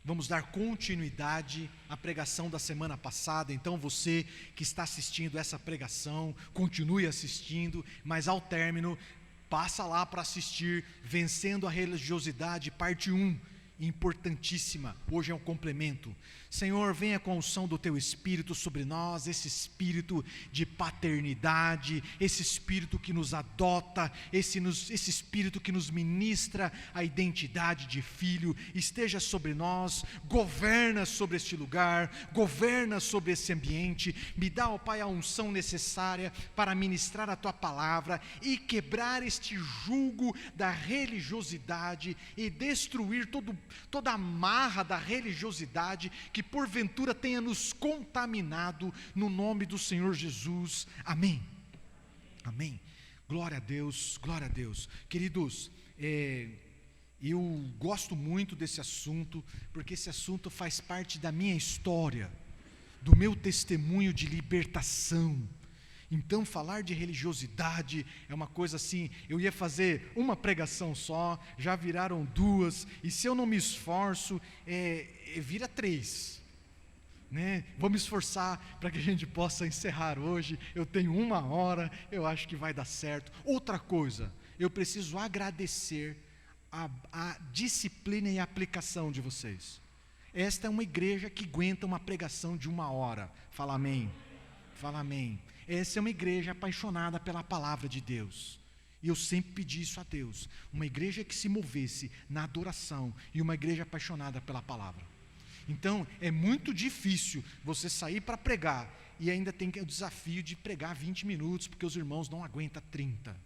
Vamos dar continuidade à pregação da semana passada. Então você que está assistindo essa pregação, continue assistindo, mas ao término, passa lá para assistir Vencendo a Religiosidade, parte 1, importantíssima. Hoje é um complemento. Senhor, venha com a unção do Teu Espírito sobre nós, esse Espírito de paternidade, esse Espírito que nos adota, esse Espírito que nos ministra a identidade de filho, esteja sobre nós, governa sobre este lugar, governa sobre esse ambiente, me dá, ó Pai, a unção necessária para ministrar a Tua palavra e quebrar este jugo da religiosidade e destruir toda a amarra da religiosidade que porventura tenha nos contaminado, no nome do Senhor Jesus, amém, amém, glória a Deus, glória a Deus. Queridos, eu gosto muito desse assunto, porque esse assunto faz parte da minha história, do meu testemunho de libertação. Então falar de religiosidade é uma coisa assim, eu ia fazer uma pregação só, já viraram 2, e se eu não me esforço, vira 3, né? Vou me esforçar para que a gente possa encerrar hoje. Eu tenho 1 hora, eu acho que vai dar certo. Outra coisa, eu preciso agradecer a disciplina e a aplicação de vocês. Esta é uma igreja que aguenta uma pregação de 1 hora, fala amém, fala amém. Essa é uma igreja apaixonada pela palavra de Deus, e eu sempre pedi isso a Deus, uma igreja que se movesse na adoração, e uma igreja apaixonada pela palavra. Então é muito difícil você sair para pregar, e ainda tem o desafio de pregar 20 minutos, porque os irmãos não aguentam 30,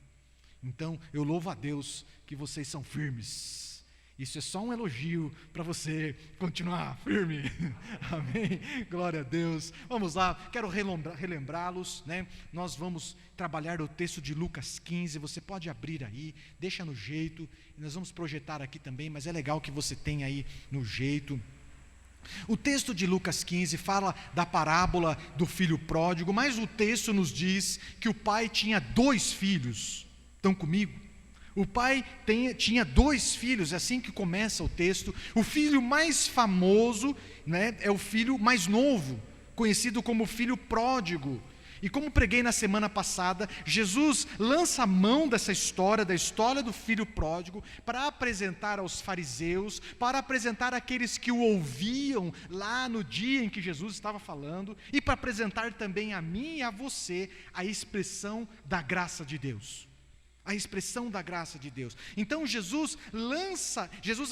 então eu louvo a Deus que vocês são firmes. Isso é só um elogio para você continuar firme, amém, glória a Deus. Vamos lá, quero relembrá-los, né? Nós vamos trabalhar o texto de Lucas 15, você pode abrir aí, deixa no jeito, nós vamos projetar aqui também, mas é legal que você tenha aí no jeito. O texto de Lucas 15 fala da parábola do filho pródigo, mas o texto nos diz que o pai tinha 2 filhos, estão comigo? O pai tinha 2 filhos, é assim que começa o texto. O filho mais famoso, né, é o filho mais novo, conhecido como filho pródigo. E como preguei na semana passada, Jesus lança a mão dessa história, da história do filho pródigo, para apresentar aos fariseus, para apresentar àqueles que o ouviam lá no dia em que Jesus estava falando, e para apresentar também a mim e a você a expressão da graça de Deus. A expressão da graça de Deus. Então Jesus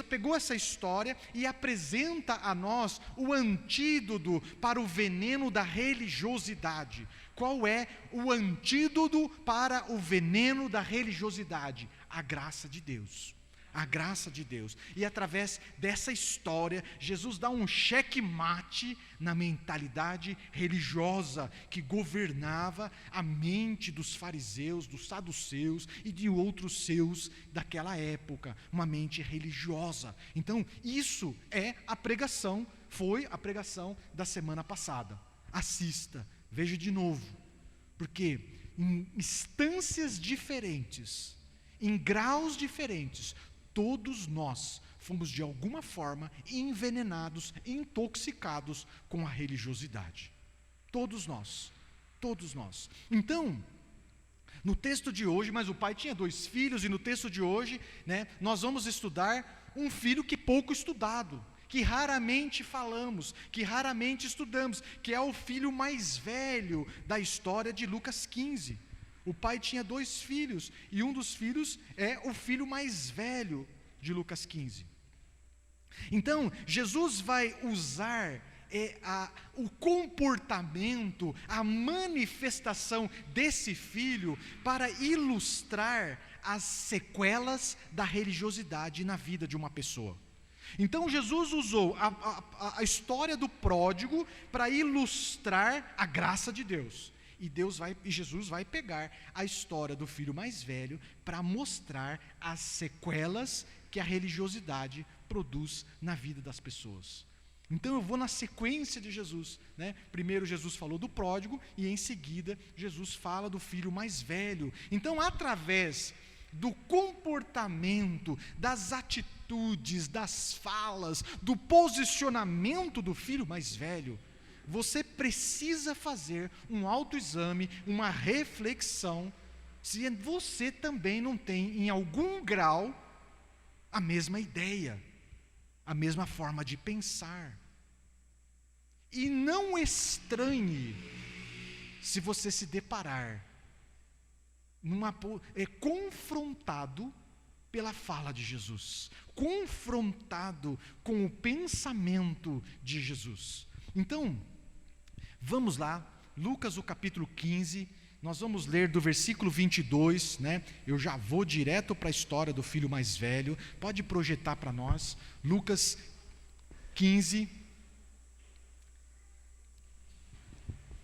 pegou essa história e apresenta a nós o antídoto para o veneno da religiosidade. Qual é o antídoto para o veneno da religiosidade? A graça de Deus. A graça de Deus. E através dessa história, Jesus dá um checkmate na mentalidade religiosa que governava a mente dos fariseus, dos saduceus e de outros seus daquela época, uma mente religiosa. Então, isso é a pregação, foi a pregação da semana passada. Assista, veja de novo, porque em instâncias diferentes, em graus diferentes, todos nós fomos de alguma forma envenenados, intoxicados com a religiosidade. Todos nós, todos nós. Então, no texto de hoje, mas o pai tinha 2 filhos, e no texto de hoje, né, nós vamos estudar um filho que pouco estudado, que raramente falamos, que raramente estudamos, que é o filho mais velho da história de Lucas 15. O pai tinha 2 filhos, e um dos filhos é o filho mais velho de Lucas 15. Então, Jesus vai usar o comportamento, a manifestação desse filho para ilustrar as sequelas da religiosidade na vida de uma pessoa. Então Jesus usou a história do pródigo para ilustrar a graça de Deus. E Jesus vai pegar a história do filho mais velho para mostrar as sequelas que a religiosidade produz na vida das pessoas. Então eu vou na sequência de Jesus, né? Primeiro Jesus falou do pródigo e em seguida Jesus fala do filho mais velho. Então, através do comportamento, das atitudes atitudes, das falas, do posicionamento do filho mais velho, você precisa fazer um autoexame, uma reflexão, se você também não tem, em algum grau, a mesma ideia, a mesma forma de pensar. E não estranhe se você se deparar confrontado pela fala de Jesus, confrontado com o pensamento de Jesus. Então, vamos lá, Lucas o capítulo 15, nós vamos ler do versículo 22, né? Eu já vou direto para a história do filho mais velho, pode projetar para nós, Lucas 15,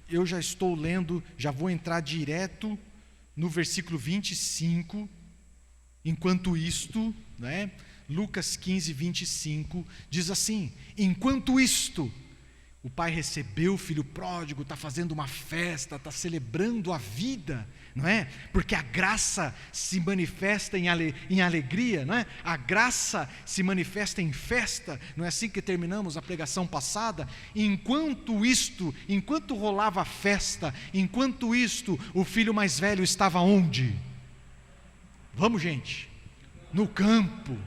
eu já estou lendo, já vou entrar direto no versículo 25, enquanto isto, né? Lucas 15, 25, diz assim: enquanto isto, o pai recebeu o filho pródigo, está fazendo uma festa, está celebrando a vida, não é? Porque a graça se manifesta em alegria, não é? A graça se manifesta em festa, não é assim que terminamos a pregação passada? Enquanto isto, enquanto rolava a festa, enquanto isto, o filho mais velho estava onde? Vamos, gente, no campo.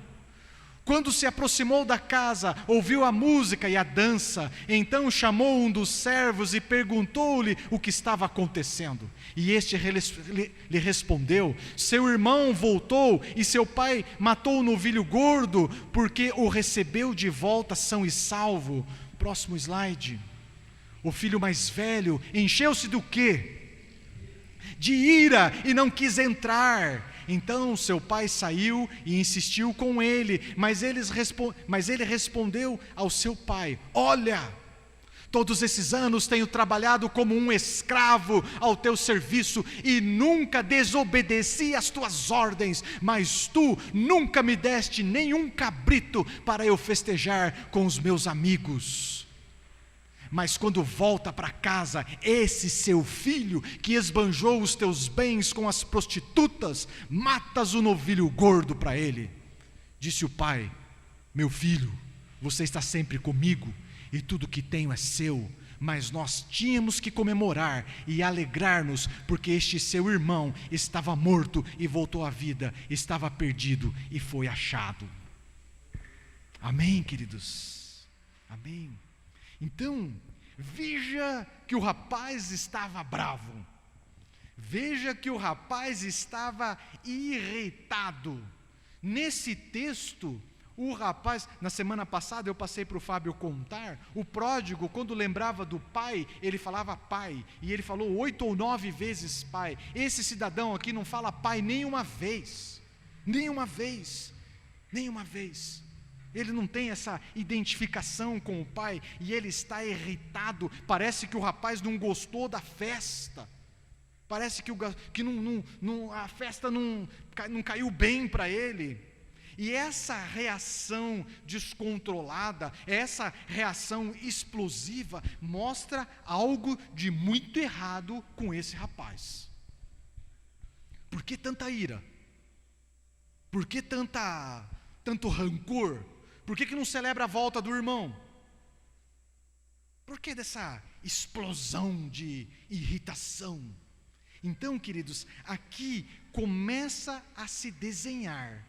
Quando se aproximou da casa, ouviu a música e a dança, então chamou um dos servos e perguntou-lhe o que estava acontecendo. E este lhe respondeu: seu irmão voltou e seu pai matou o novilho gordo, porque o recebeu de volta são e salvo. Próximo slide. O filho mais velho encheu-se do quê? De ira e não quis entrar. Então seu pai saiu e insistiu com ele, mas ele respondeu ao seu pai: olha, todos esses anos tenho trabalhado como um escravo ao teu serviço e nunca desobedeci às tuas ordens, mas tu nunca me deste nenhum cabrito para eu festejar com os meus amigos. Mas quando volta para casa, esse seu filho que esbanjou os teus bens com as prostitutas, matas o novilho gordo para ele. Disse o pai: meu filho, você está sempre comigo e tudo que tenho é seu, mas nós tínhamos que comemorar e alegrar-nos, porque este seu irmão estava morto e voltou à vida, estava perdido e foi achado. Amém, queridos? Amém. Então, veja que o rapaz estava bravo, veja que o rapaz estava irritado. Nesse texto, o rapaz, na semana passada eu passei para o Fábio contar, o pródigo, quando lembrava do pai, ele falava pai, e ele falou 8 ou 9 vezes pai. Esse cidadão aqui não fala pai nenhuma vez, nenhuma vez, nenhuma vez. Ele não tem essa identificação com o pai, e ele está irritado. Parece que o rapaz não gostou da festa, parece que a festa não caiu bem para ele. E essa reação descontrolada, essa reação explosiva, mostra algo de muito errado com esse rapaz. Por que tanta ira? Por que tanto rancor? Por que não celebra a volta do irmão? Por que dessa explosão de irritação? Então, queridos, aqui começa a se desenhar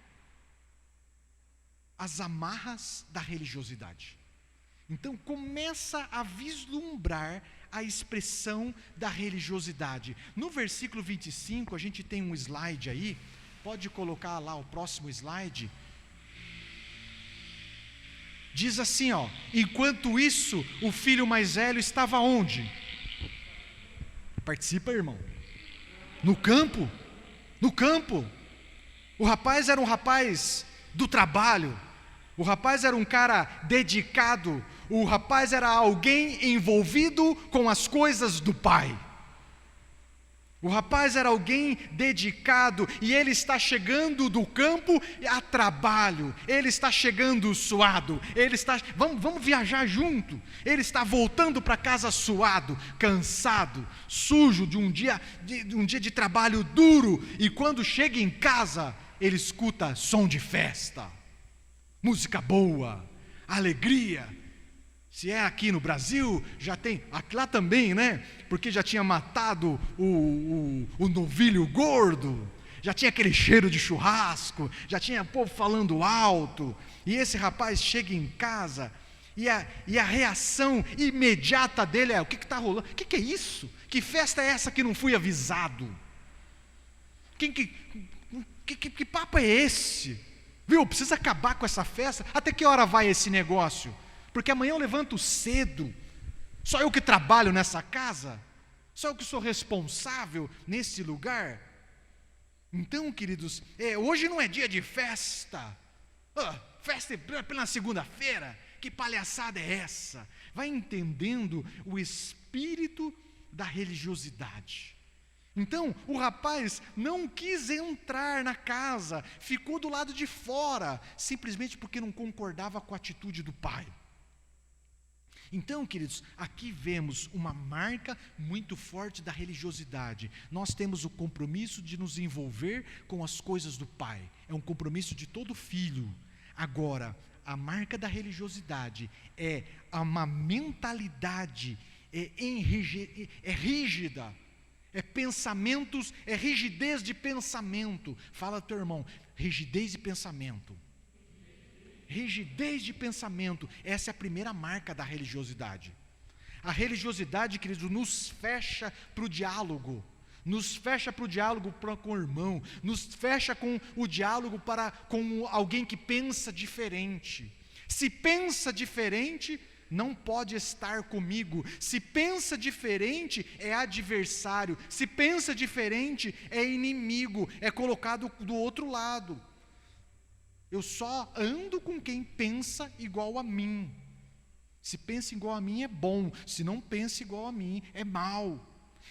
as amarras da religiosidade. Então começa a vislumbrar a expressão da religiosidade. No versículo 25, a gente tem um slide aí, pode colocar lá o próximo slide. Diz assim, ó: enquanto isso, o filho mais velho estava onde? Participa, irmão. No campo. No campo. O rapaz era um rapaz do trabalho. O rapaz era um cara dedicado. O rapaz era alguém envolvido com as coisas do pai. O rapaz era alguém dedicado, e ele está chegando do campo a trabalho, ele está chegando suado, vamos viajar junto, ele está voltando para casa suado, cansado, sujo de um dia de trabalho duro, e quando chega em casa, ele escuta som de festa, música boa, alegria. Se é aqui no Brasil, já tem, aqui lá também, né? Porque já tinha matado o novilho gordo, já tinha aquele cheiro de churrasco, já tinha povo falando alto, e esse rapaz chega em casa, e a reação imediata dele é: o que está rolando? O que é isso? Que festa é essa que não fui avisado? Que papo é esse? Viu, precisa acabar com essa festa. Até que hora vai esse negócio? Porque amanhã eu levanto cedo. Só eu que trabalho nessa casa? Só eu que sou responsável nesse lugar? Então, queridos, hoje não é dia de festa. Festa pela segunda-feira. Que palhaçada é essa? Vai entendendo o espírito da religiosidade. Então, o rapaz não quis entrar na casa, ficou do lado de fora, simplesmente porque não concordava com a atitude do pai. Então, queridos, aqui vemos uma marca muito forte da religiosidade. Nós temos o compromisso de nos envolver com as coisas do pai. É um compromisso de todo filho. Agora, a marca da religiosidade é uma mentalidade rígida. Pensamentos, rigidez de pensamento. Fala teu irmão, rigidez de pensamento. Rigidez de pensamento, essa é a primeira marca da religiosidade. A religiosidade, queridos, nos fecha para o diálogo, nos fecha para o diálogo com o irmão, nos fecha com o diálogo com alguém que pensa diferente. Se pensa diferente, não pode estar comigo. Se pensa diferente, é adversário. Se pensa diferente, é inimigo, é colocado do outro lado. Eu só ando com quem pensa igual a mim. Se pensa igual a mim é bom, se não pensa igual a mim é mal.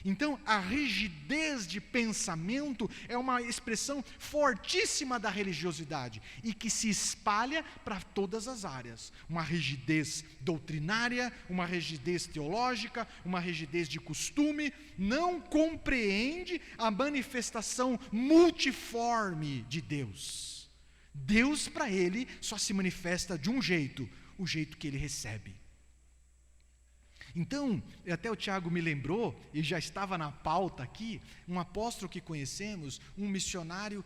Então, a rigidez de pensamento é uma expressão fortíssima da religiosidade e que se espalha para todas as áreas. Uma rigidez doutrinária, uma rigidez teológica, uma rigidez de costume, não compreende a manifestação multiforme de Deus. Deus, para ele, só se manifesta de um jeito, o jeito que ele recebe. Então, até o Tiago me lembrou, e já estava na pauta aqui, um apóstolo que conhecemos, um missionário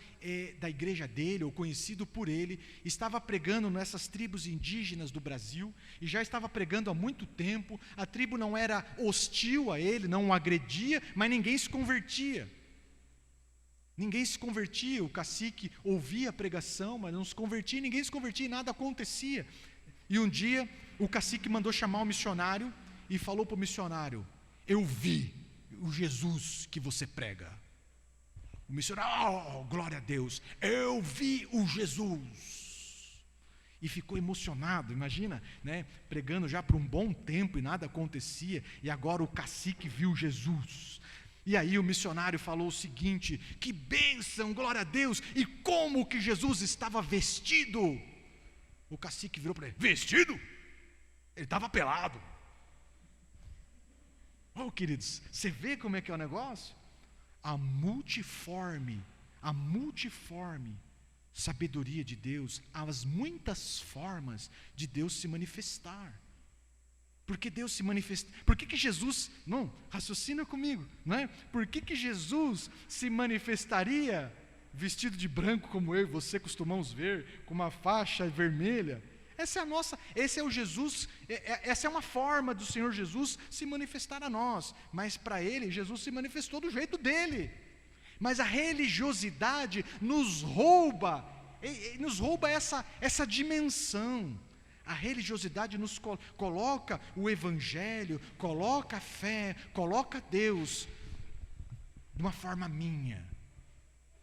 da igreja dele, ou conhecido por ele, estava pregando nessas tribos indígenas do Brasil, e já estava pregando há muito tempo. A tribo não era hostil a ele, não o agredia, mas ninguém se convertia. Ninguém se convertia, o cacique ouvia a pregação, mas não se convertia, ninguém se convertia e nada acontecia. E um dia, o cacique mandou chamar o missionário e falou para o missionário: eu vi o Jesus que você prega. O missionário, glória a Deus, eu vi o Jesus. E ficou emocionado, imagina, né, pregando já por um bom tempo e nada acontecia, e agora o cacique viu Jesus. E aí o missionário falou o seguinte: que bênção, glória a Deus, e como que Jesus estava vestido? O cacique virou para ele: vestido? Ele estava pelado. Oh, queridos, você vê como é que é o negócio? A multiforme sabedoria de Deus, as muitas formas de Deus se manifestar. Porque Deus se manifesta. Por que Jesus, não, raciocina comigo, não é? Por que Jesus se manifestaria vestido de branco como eu e você costumamos ver, com uma faixa vermelha? Esse é o Jesus, essa é uma forma do Senhor Jesus se manifestar a nós, mas para ele, Jesus se manifestou do jeito dele. Mas a religiosidade nos rouba essa dimensão. A religiosidade nos coloca o Evangelho, coloca a fé, coloca Deus de uma forma minha.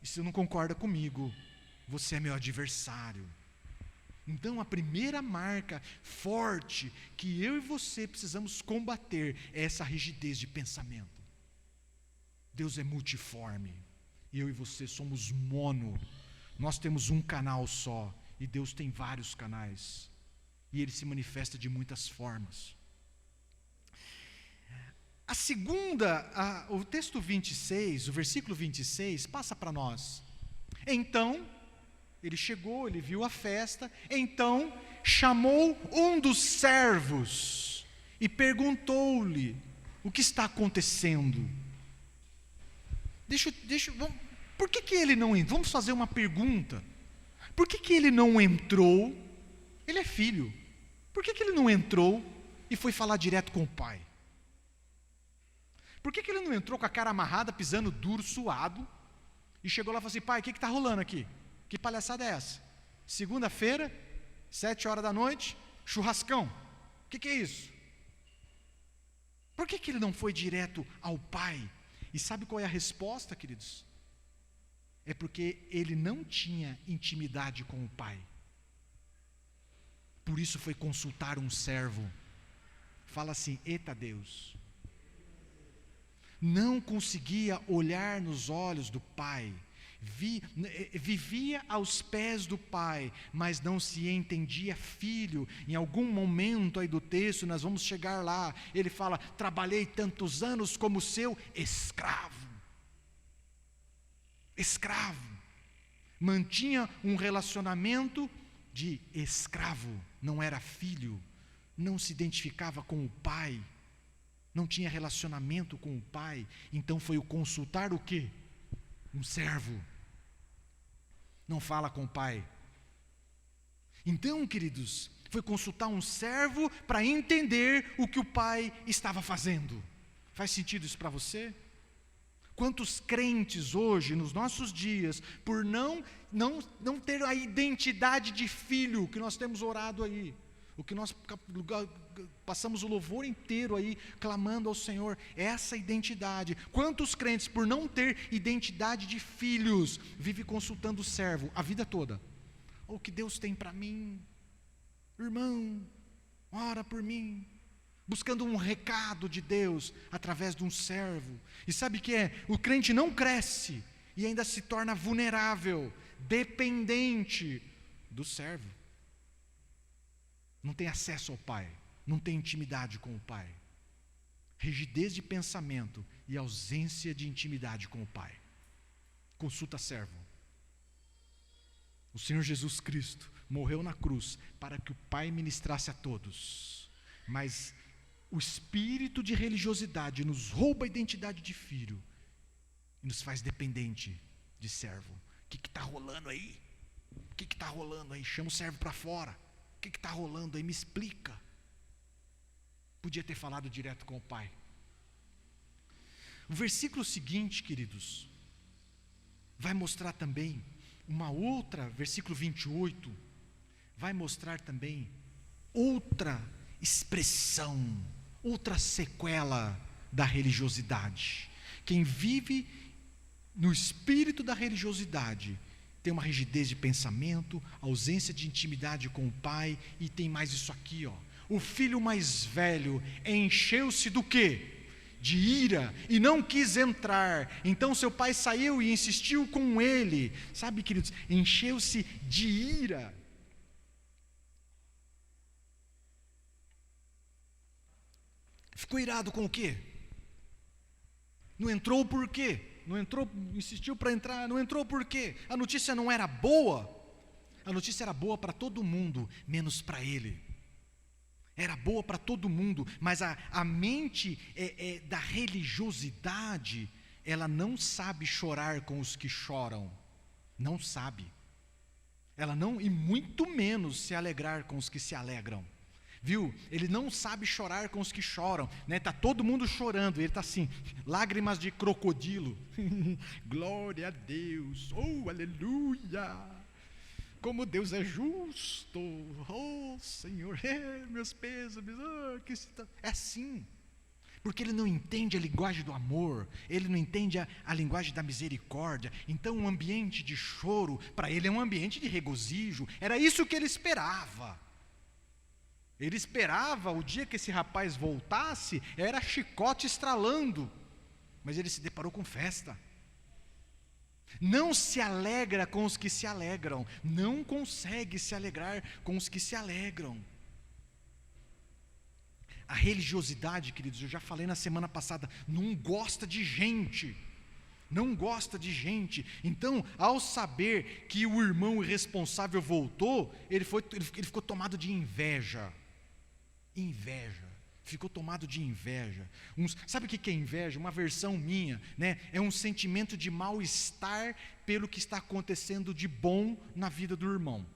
E se não concorda comigo, você é meu adversário. Então a primeira marca forte que eu e você precisamos combater é essa rigidez de pensamento. Deus é multiforme, e eu e você somos mono. Nós temos um canal só, e Deus tem vários canais. E ele se manifesta de muitas formas. A segunda, o texto 26, o versículo 26, passa para nós. Então, Ele chegou, ele viu a festa, então chamou um dos servos e perguntou-lhe: o que está acontecendo? Por que ele não entrou? Vamos fazer uma pergunta. Por que ele não entrou? Ele é filho. Por que ele não entrou e foi falar direto com o pai? Por que ele não entrou com a cara amarrada, pisando duro, suado, e chegou lá e falou assim: pai, o que está rolando aqui? Que palhaçada é essa? Segunda-feira, 7 horas da noite, churrascão. O que é isso? Por que ele não foi direto ao pai? E sabe qual é a resposta, queridos? É porque ele não tinha intimidade com o pai. Por isso foi consultar um servo. Fala assim: eita Deus. Não conseguia olhar nos olhos do pai. Vivia aos pés do pai, mas não se entendia filho. Em algum momento aí do texto, nós vamos chegar lá, ele fala: trabalhei tantos anos como seu escravo. Escravo. Mantinha um relacionamento de escravo, não era filho, não se identificava com o pai, não tinha relacionamento com o pai. Então foi o consultar o quê? Um servo. Não fala com o pai. Então, queridos, foi consultar um servo para entender o que o pai estava fazendo. Faz sentido isso para você? Quantos crentes hoje, nos nossos dias, por não ter a identidade de filho, que nós temos orado aí, o que nós passamos o louvor inteiro aí, clamando ao Senhor, essa identidade. Quantos crentes, por não ter identidade de filhos, vive consultando o servo a vida toda? O que Deus tem para mim? Irmão, ora por mim. Buscando um recado de Deus através de um servo. E sabe o que é? O crente não cresce e ainda se torna vulnerável, dependente do servo. Não tem acesso ao pai, não tem intimidade com o pai. Rigidez de pensamento e ausência de intimidade com o pai. Consulta servo. O Senhor Jesus Cristo morreu na cruz para que o pai ministrasse a todos. Mas o espírito de religiosidade nos rouba a identidade de filho e nos faz dependente de servo. O que está rolando aí? O que está rolando aí? Chama o servo para fora. O que está rolando aí? Me explica. Podia ter falado direto com o pai. O versículo seguinte, queridos, vai mostrar também uma outra, versículo 28, vai mostrar também outra expressão, outra sequela da religiosidade. Quem vive no espírito da religiosidade tem uma rigidez de pensamento, ausência de intimidade com o pai, e tem mais isso aqui, ó. O filho mais velho encheu-se do quê? De ira, e não quis entrar. Então seu pai saiu e insistiu com ele. Sabe, queridos, encheu-se de ira. Ficou irado com o quê? Não entrou por quê? Não entrou, insistiu para entrar, não entrou por quê? A notícia não era boa? A notícia era boa para todo mundo, menos para ele. Era boa para todo mundo, mas a mente da religiosidade, ela não sabe chorar com os que choram. Não sabe. Ela não, e muito menos se alegrar com os que se alegram. Viu? Ele não sabe chorar com os que choram, né? Tá todo mundo chorando, ele está assim, lágrimas de crocodilo. Glória a Deus, oh, aleluia, como Deus é justo, oh Senhor, meus pêsames, é assim, porque ele não entende a linguagem do amor, ele não entende a linguagem da misericórdia. Então um ambiente de choro, para ele é um ambiente de regozijo. Era isso que ele esperava. Ele esperava o dia que esse rapaz voltasse, era chicote estralando, mas ele se deparou com festa. Não se alegra com os que se alegram, não consegue se alegrar com os que se alegram. A religiosidade, queridos, eu já falei na semana passada, não gosta de gente, não gosta de gente. Então, ao saber que o irmão irresponsável voltou, ele ficou tomado de inveja. Ficou tomado de inveja. Sabe o que é inveja? Uma versão minha, né? É um sentimento de mal-estar pelo que está acontecendo de bom na vida do irmão.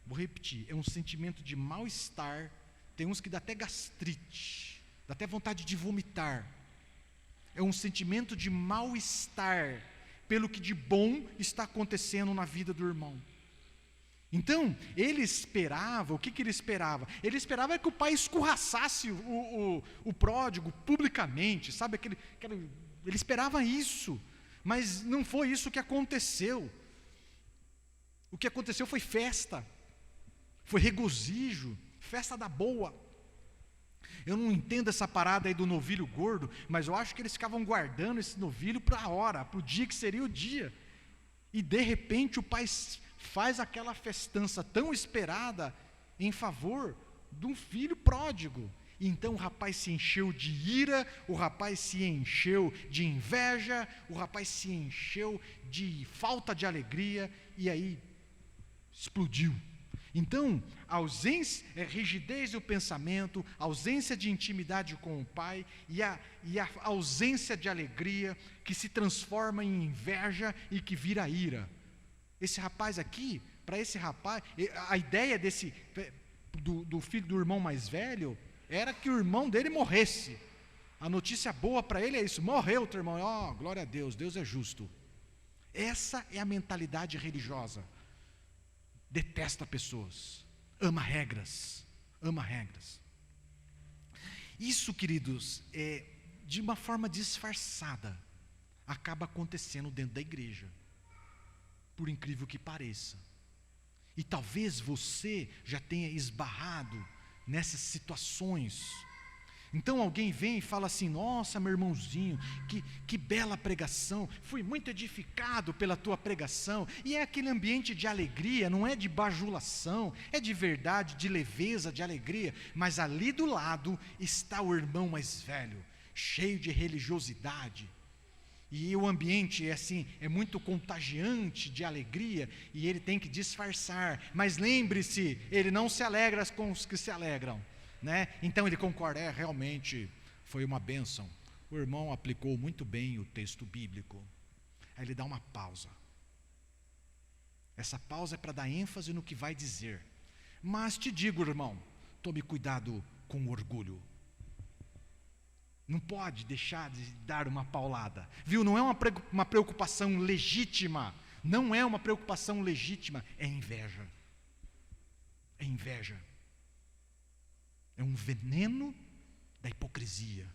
Vou repetir, é um sentimento de mal-estar. Tem uns que dá até gastrite, dá até vontade de vomitar. É um sentimento de mal-estar pelo que de bom está acontecendo na vida do irmão. Então, ele esperava, o que ele esperava? Ele esperava que o pai escorraçasse o pródigo publicamente, sabe? Ele esperava isso, mas não foi isso que aconteceu. O que aconteceu foi festa, foi regozijo, festa da boa. Eu não entendo essa parada aí do novilho gordo, mas eu acho que eles ficavam guardando esse novilho para a hora, para o dia que seria o dia. E de repente o pai faz aquela festança tão esperada em favor de um filho pródigo. E então o rapaz se encheu de ira, o rapaz se encheu de inveja, o rapaz se encheu de falta de alegria, e aí explodiu. Então, rigidez do pensamento, ausência de intimidade com o pai e a ausência de alegria que se transforma em inveja e que vira ira. Esse rapaz aqui, para esse rapaz, a ideia do filho do irmão mais velho era que o irmão dele morresse. A notícia boa para ele é isso: morreu teu irmão. Oh, glória a Deus, Deus é justo. Essa é a mentalidade religiosa. Detesta pessoas, ama regras. Isso, queridos, de uma forma disfarçada, acaba acontecendo dentro da igreja, por incrível que pareça. E talvez você já tenha esbarrado nessas situações. Então alguém vem e fala assim: nossa, meu irmãozinho, que bela pregação, fui muito edificado pela tua pregação. E é aquele ambiente de alegria, não é de bajulação, é de verdade, de leveza, de alegria. Mas ali do lado está o irmão mais velho, cheio de religiosidade. E o ambiente é assim, é muito contagiante de alegria, e ele tem que disfarçar. Mas lembre-se, ele não se alegra com os que se alegram, né? Então ele concorda, realmente foi uma bênção. O irmão aplicou muito bem o texto bíblico. Aí ele dá uma pausa. Essa pausa é para dar ênfase no que vai dizer. Mas te digo, irmão, tome cuidado com o orgulho. Não pode deixar de dar uma paulada, viu? Não é uma preocupação legítima, não é uma preocupação legítima, é inveja. É inveja. É um veneno da hipocrisia,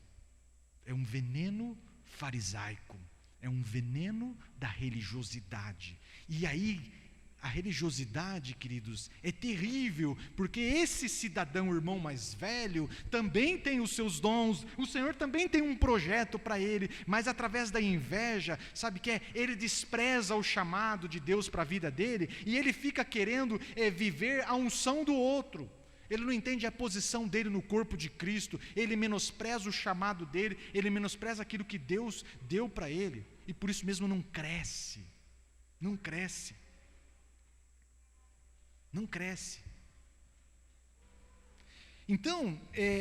é um veneno farisaico, é um veneno da religiosidade. E aí, a religiosidade, queridos, é terrível, porque esse cidadão, irmão mais velho, também tem os seus dons, o Senhor também tem um projeto para ele, mas através da inveja, sabe o que é? Ele despreza o chamado de Deus para a vida dele, e ele fica querendo viver a unção do outro. Ele não entende a posição dele no corpo de Cristo, ele menospreza o chamado dele, ele menospreza aquilo que Deus deu para ele, e por isso mesmo não cresce. Então,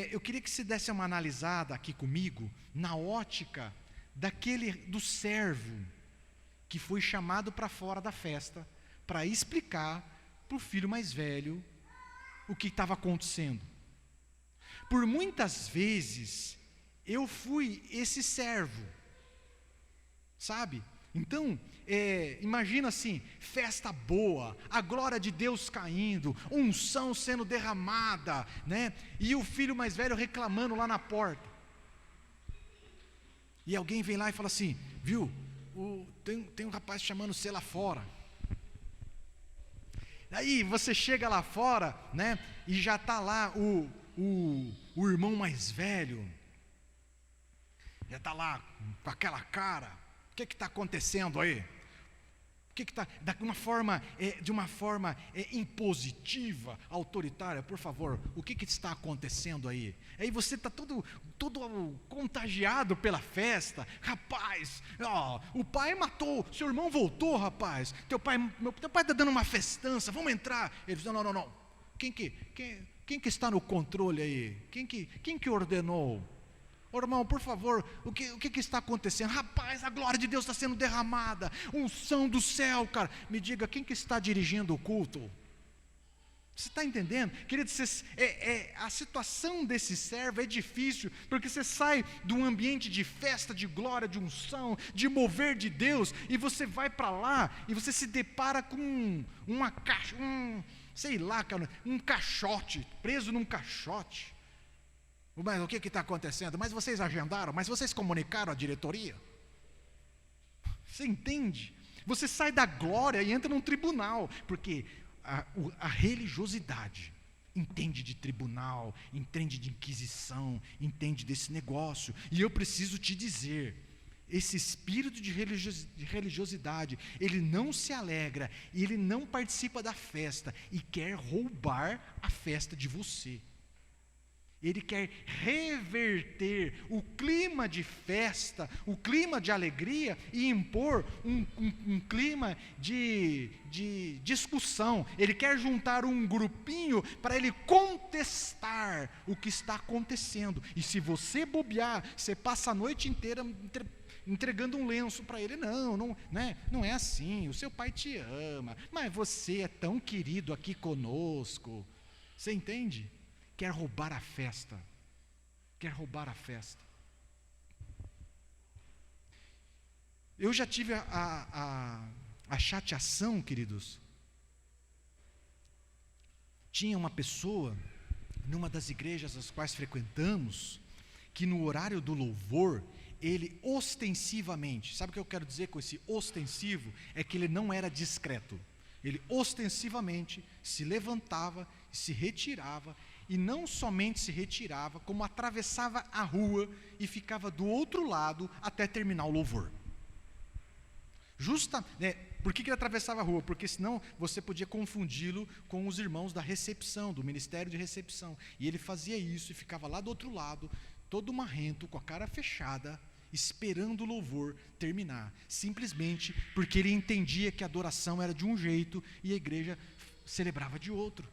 eu queria que você desse uma analisada aqui comigo, na ótica do servo, que foi chamado para fora da festa, para explicar para o filho mais velho o que estava acontecendo. Por muitas vezes, eu fui esse servo, sabe? Então, imagina assim, festa boa, a glória de Deus caindo, unção sendo derramada, né? E o filho mais velho reclamando lá na porta. E alguém vem lá e fala assim: viu, tem um rapaz chamando você lá fora. Aí você chega lá fora, né? E já está lá o irmão mais velho, já está lá com aquela cara. O que está acontecendo aí? O que está, de uma forma impositiva, autoritária, por favor, o que está acontecendo aí? Aí você está todo contagiado pela festa, rapaz, o pai matou, seu irmão voltou, rapaz, teu pai está dando uma festança, vamos entrar. Ele diz, não, quem que está no controle aí? Quem que ordenou? Ô irmão, por favor, o que está acontecendo? Rapaz, a glória de Deus está sendo derramada, unção do céu, cara. Me diga, quem que está dirigindo o culto? Você está entendendo? Querido, a situação desse servo é difícil, porque você sai de um ambiente de festa, de glória, de unção, de mover de Deus, e você vai para lá, e você se depara com um caixote, preso num caixote. Mas o que está acontecendo? Mas vocês agendaram? Mas vocês comunicaram à diretoria? Você entende? Você sai da glória e entra num tribunal, porque a religiosidade entende de tribunal, entende de inquisição, entende desse negócio. E eu preciso te dizer, esse espírito de religiosidade, ele não se alegra, ele não participa da festa e quer roubar a festa de você. Ele quer reverter o clima de festa, o clima de alegria e impor um clima de discussão. Ele quer juntar um grupinho para ele contestar o que está acontecendo. E se você bobear, você passa a noite inteira entregando um lenço para ele. Não é assim, o seu pai te ama, mas você é tão querido aqui conosco. Você entende? Quer roubar a festa. Eu já tive a chateação, queridos. Tinha uma pessoa, numa das igrejas as quais frequentamos, que no horário do louvor, ele ostensivamente, sabe o que eu quero dizer com esse ostensivo? É que ele não era discreto. Ele ostensivamente se levantava, se retirava, e não somente se retirava, como atravessava a rua e ficava do outro lado até terminar o louvor. Por que ele atravessava a rua? Porque senão você podia confundi-lo com os irmãos da recepção, do ministério de recepção. E ele fazia isso e ficava lá do outro lado, todo marrento, com a cara fechada, esperando o louvor terminar. Simplesmente porque ele entendia que a adoração era de um jeito e a igreja celebrava de outro.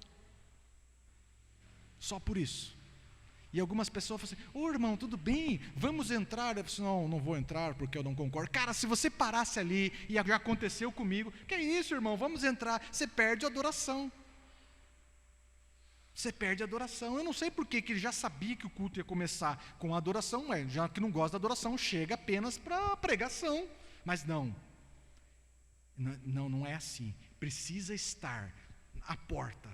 Só por isso. E algumas pessoas falam assim, irmão, tudo bem, vamos entrar. Eu disse, não vou entrar porque eu não concordo. Cara, se você parasse ali, e já aconteceu comigo, que é isso, irmão, vamos entrar. Você perde a adoração. Eu não sei por que ele já sabia que o culto ia começar com a adoração, mas já que não gosta da adoração, chega apenas para a pregação. Mas não é assim. Precisa estar à porta,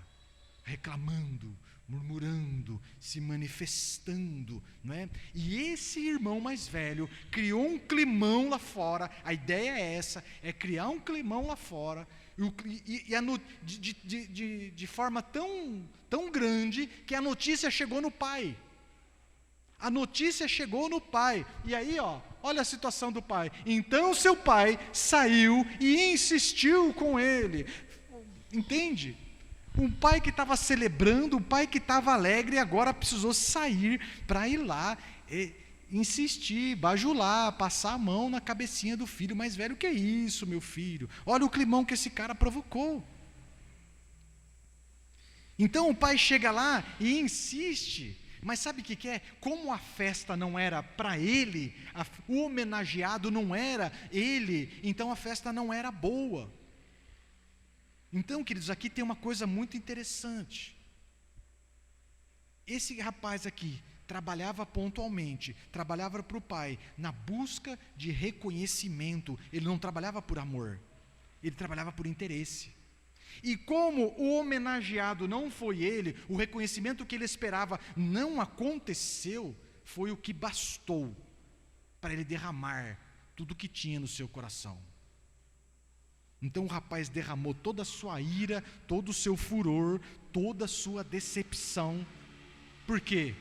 reclamando, murmurando, se manifestando, não é? E esse irmão mais velho criou um climão lá fora. A ideia é essa, é criar um climão lá fora, de forma tão grande que a notícia chegou no pai. E aí, olha a situação do pai. Então seu pai saiu e insistiu com ele. Entende? Um pai que estava celebrando, um pai que estava alegre, agora precisou sair para ir lá, insistir, bajular, passar a mão na cabecinha do filho mais velho. O que é isso, meu filho? Olha o climão que esse cara provocou. Então o pai chega lá e insiste, mas sabe o que é? Como a festa não era para ele, o homenageado não era ele, então a festa não era boa. Então, queridos, aqui tem uma coisa muito interessante. Esse rapaz aqui trabalhava pontualmente, trabalhava para o pai, na busca de reconhecimento. Ele não trabalhava por amor, ele trabalhava por interesse. E como o homenageado não foi ele, o reconhecimento que ele esperava não aconteceu, foi o que bastou para ele derramar tudo o que tinha no seu coração. Então o rapaz derramou toda a sua ira, todo o seu furor, toda a sua decepção. Por quê?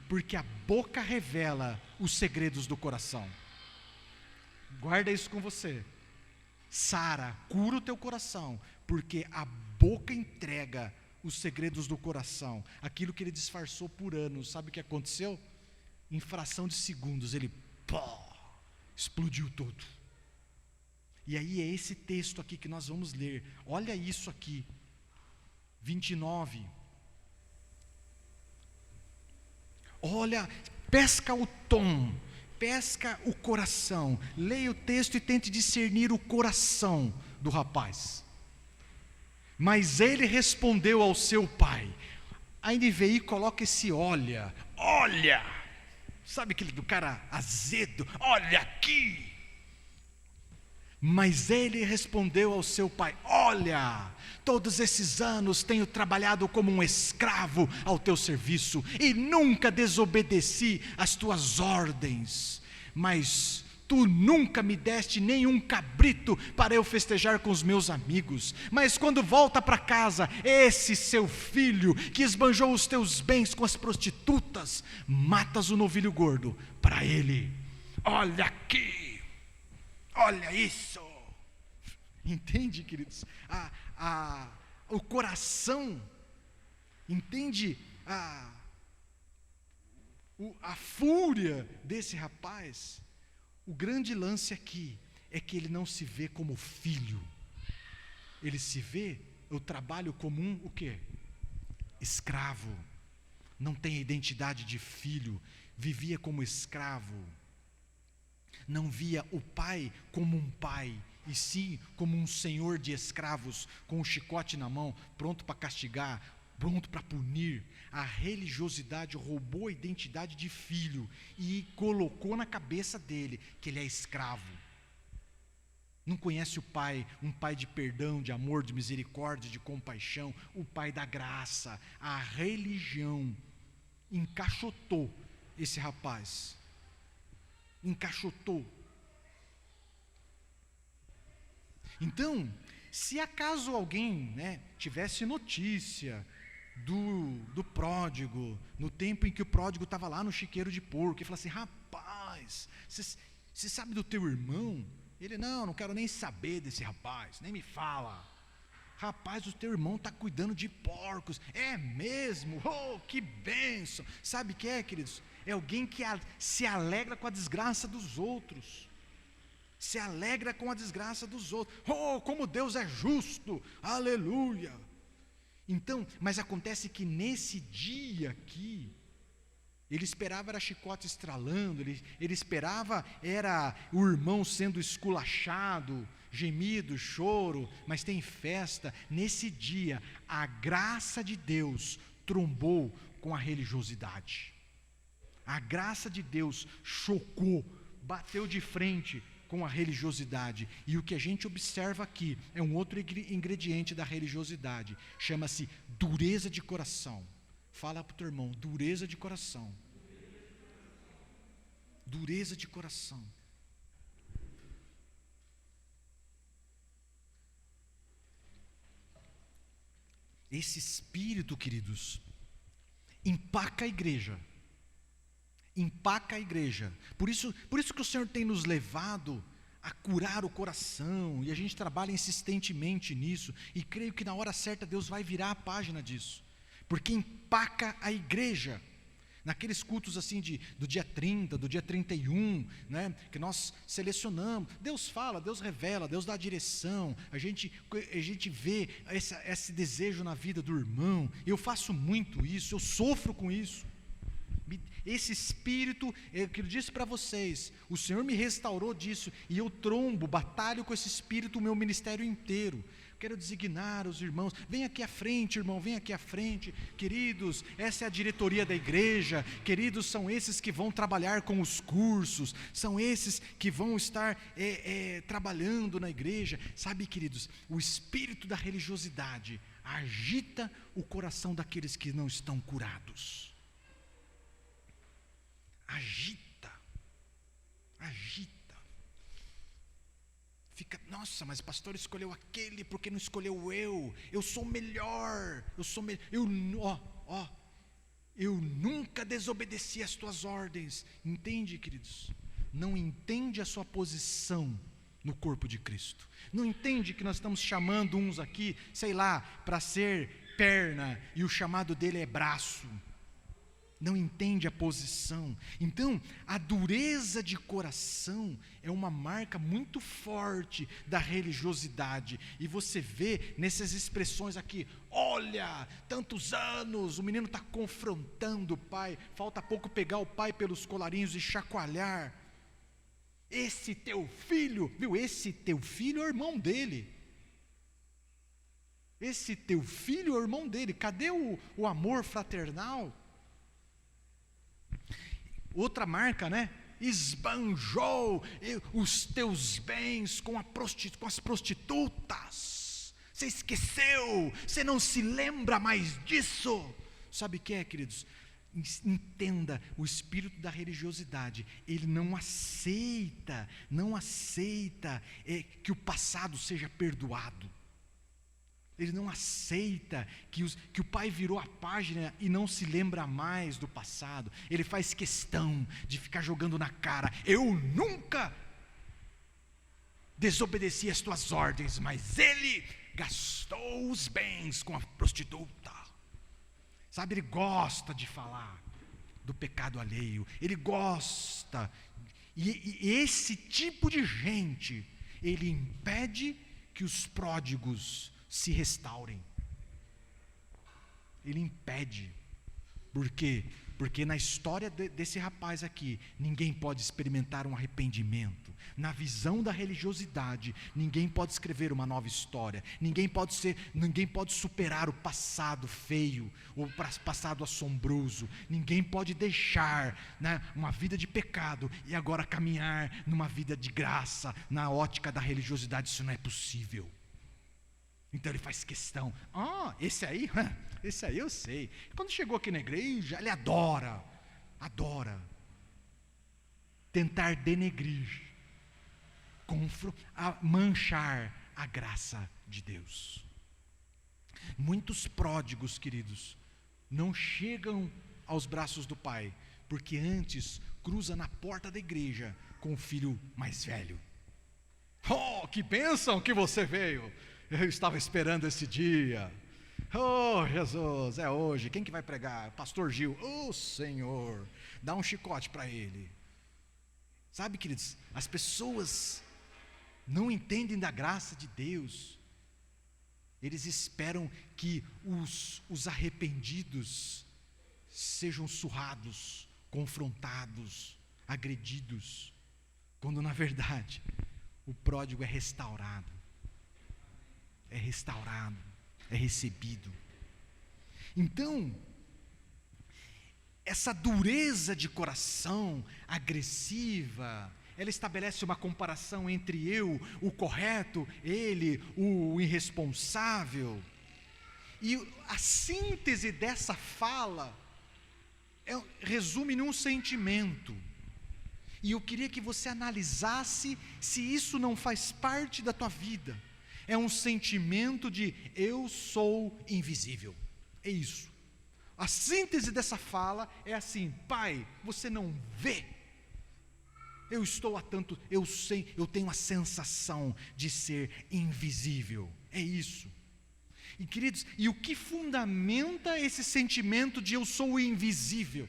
Porque a boca revela os segredos do coração. Guarda isso com você. Sara, cura o teu coração, porque a boca entrega os segredos do coração, aquilo que ele disfarçou por anos. Sabe o que aconteceu? Em fração de segundos, ele explodiu todo. E aí é esse texto aqui que nós vamos ler. Olha isso aqui, 29. Olha, pesca o tom, pesca o coração. Leia o texto e tente discernir o coração do rapaz. Mas ele respondeu ao seu pai. A NVI coloca esse olha. Sabe aquele do cara azedo? Olha aqui. Mas ele respondeu ao seu pai: olha, todos esses anos tenho trabalhado como um escravo ao teu serviço e nunca desobedeci às tuas ordens, mas tu nunca me deste nenhum cabrito para eu festejar com os meus amigos. Mas quando volta para casa, esse seu filho que esbanjou os teus bens com as prostitutas, matas o novilho gordo para ele. Olha aqui. Olha isso, entende, queridos? O coração, entende a fúria desse rapaz? O grande lance aqui é que ele não se vê como filho, ele se vê, o trabalho comum, o quê? Escravo, não tem identidade de filho, vivia como escravo. Não via o pai como um pai, e sim como um senhor de escravos, com um chicote na mão, pronto para castigar, pronto para punir. A religiosidade roubou a identidade de filho e colocou na cabeça dele que ele é escravo. Não conhece o pai, um pai de perdão, de amor, de misericórdia, de compaixão, o pai da graça. A religião encaixotou esse rapaz. Encaixotou. Então, se acaso alguém, tivesse notícia do pródigo, no tempo em que o pródigo estava lá no chiqueiro de porco, e falasse assim: rapaz, você sabe do teu irmão? Ele: não quero nem saber desse rapaz, nem me fala. Rapaz, o teu irmão está cuidando de porcos. É mesmo? Oh, que bênção. Sabe o que é, queridos? É alguém que se alegra com a desgraça dos outros. Se alegra com a desgraça dos outros. Oh, como Deus é justo. Aleluia. Então, mas acontece que nesse dia aqui, ele esperava era chicote estralando, ele esperava era o irmão sendo esculachado, gemido, choro, mas tem festa. Nesse dia, a graça de Deus trombou com a religiosidade. A graça de Deus chocou, bateu de frente com a religiosidade. E o que a gente observa aqui é um outro ingrediente da religiosidade, chama-se dureza de coração. Fala para o teu irmão: dureza de coração. Dureza de coração. Esse espírito, queridos, empaca a igreja. Empaca a igreja. Por isso que o Senhor tem nos levado a curar o coração, e a gente trabalha insistentemente nisso, e creio que na hora certa Deus vai virar a página disso, porque empaca a igreja. Naqueles cultos assim do dia 30, do dia 31, que nós selecionamos, Deus fala, Deus revela, Deus dá direção, a gente vê esse desejo na vida do irmão. Eu faço muito isso, eu sofro com isso. Esse espírito, eu disse para vocês, o Senhor me restaurou disso, e eu batalho com esse espírito o meu ministério inteiro. Quero designar os irmãos: vem aqui à frente, irmão, vem aqui à frente, queridos, essa é a diretoria da igreja, queridos, são esses que vão trabalhar com os cursos, são esses que vão estar trabalhando na igreja. Sabe, queridos, o espírito da religiosidade agita o coração daqueles que não estão curados. Agita. Fica: nossa, mas o pastor escolheu aquele, porque não escolheu eu? Eu sou melhor, eu nunca desobedeci às tuas ordens. Entende, queridos? Não entende a sua posição no corpo de Cristo. Não entende que nós estamos chamando uns aqui, sei lá, para ser perna, e o chamado dele é braço. Não entende a posição. Então, a dureza de coração é uma marca muito forte da religiosidade. E você vê nessas expressões aqui: olha, tantos anos, o menino está confrontando o pai, falta pouco pegar o pai pelos colarinhos e chacoalhar. Esse teu filho, viu? Esse teu filho é o irmão dele. Esse teu filho é o irmão dele. Cadê o amor fraternal? Outra marca, né? Esbanjou os teus bens com as prostitutas. Você esqueceu, você não se lembra mais disso. Sabe o que é, queridos? Entenda, o espírito da religiosidade, ele não aceita que o passado seja perdoado. Ele não aceita que o pai virou a página e não se lembra mais do passado. Ele faz questão de ficar jogando na cara: eu nunca desobedeci as tuas ordens, mas ele gastou os bens com a prostituta. Sabe, ele gosta de falar do pecado alheio, ele gosta, e esse tipo de gente, ele impede que os pródigos se restaurem. Ele impede. Por quê? Porque na história desse rapaz aqui, ninguém pode experimentar um arrependimento. Na visão da religiosidade, ninguém pode escrever uma nova história. Ninguém pode superar o passado feio, o passado assombroso. Ninguém pode deixar, né, uma vida de pecado e agora caminhar numa vida de graça. Na ótica da religiosidade, isso não é possível. Então ele faz questão: esse aí eu sei. Quando chegou aqui na igreja, ele adora tentar denegrir, manchar a graça de Deus. Muitos pródigos, queridos, não chegam aos braços do pai, porque antes cruza na porta da igreja com o filho mais velho. Oh, que bênção que você veio! Eu estava esperando esse dia. Oh, Jesus, é hoje. Quem que vai pregar? Pastor Gil. Oh, Senhor, dá um chicote para ele. Sabe, queridos, as pessoas não entendem da graça de Deus. Eles esperam que os arrependidos sejam surrados, confrontados, agredidos, quando na verdade o pródigo é restaurado. É recebido. Então, essa dureza de coração agressiva, ela estabelece uma comparação entre eu, o correto, ele, o irresponsável. E a síntese dessa fala resume num sentimento. E eu queria que você analisasse se isso não faz parte da tua vida. É um sentimento de eu sou invisível. É isso. A síntese dessa fala é assim: pai, você não vê. Eu estou há tanto, eu sei, eu tenho a sensação de ser invisível. É isso. E queridos, e o que fundamenta esse sentimento de eu sou invisível?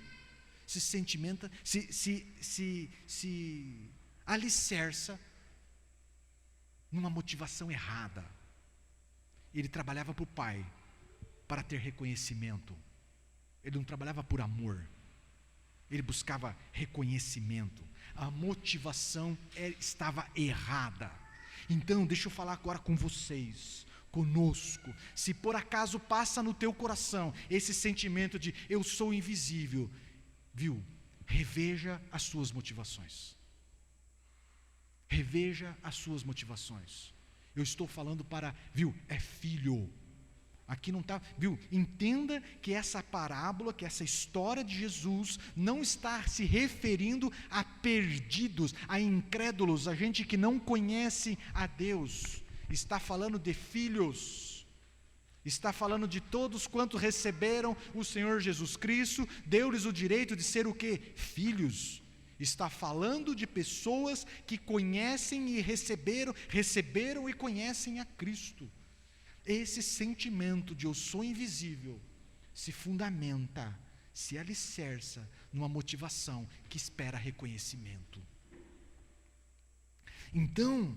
Se sentimenta, se alicerça numa motivação errada. Ele trabalhava para o pai, para ter reconhecimento. Ele não trabalhava por amor. Ele buscava reconhecimento. A motivação estava errada. Então, deixa eu falar agora com vocês, conosco. Se por acaso passa no teu coração esse sentimento de eu sou invisível, viu? Reveja as suas motivações. Reveja as suas motivações. Eu estou falando para, viu, é filho. Aqui não está, viu? Entenda que essa parábola, que essa história de Jesus não está se referindo a perdidos, a incrédulos, a gente que não conhece a Deus. Está falando de filhos. Está falando de todos quantos receberam o Senhor Jesus Cristo, deu-lhes o direito de ser o quê? Filhos. Está falando de pessoas que conhecem e receberam e conhecem a Cristo. Esse sentimento de eu sou invisível se fundamenta, se alicerça numa motivação que espera reconhecimento. Então,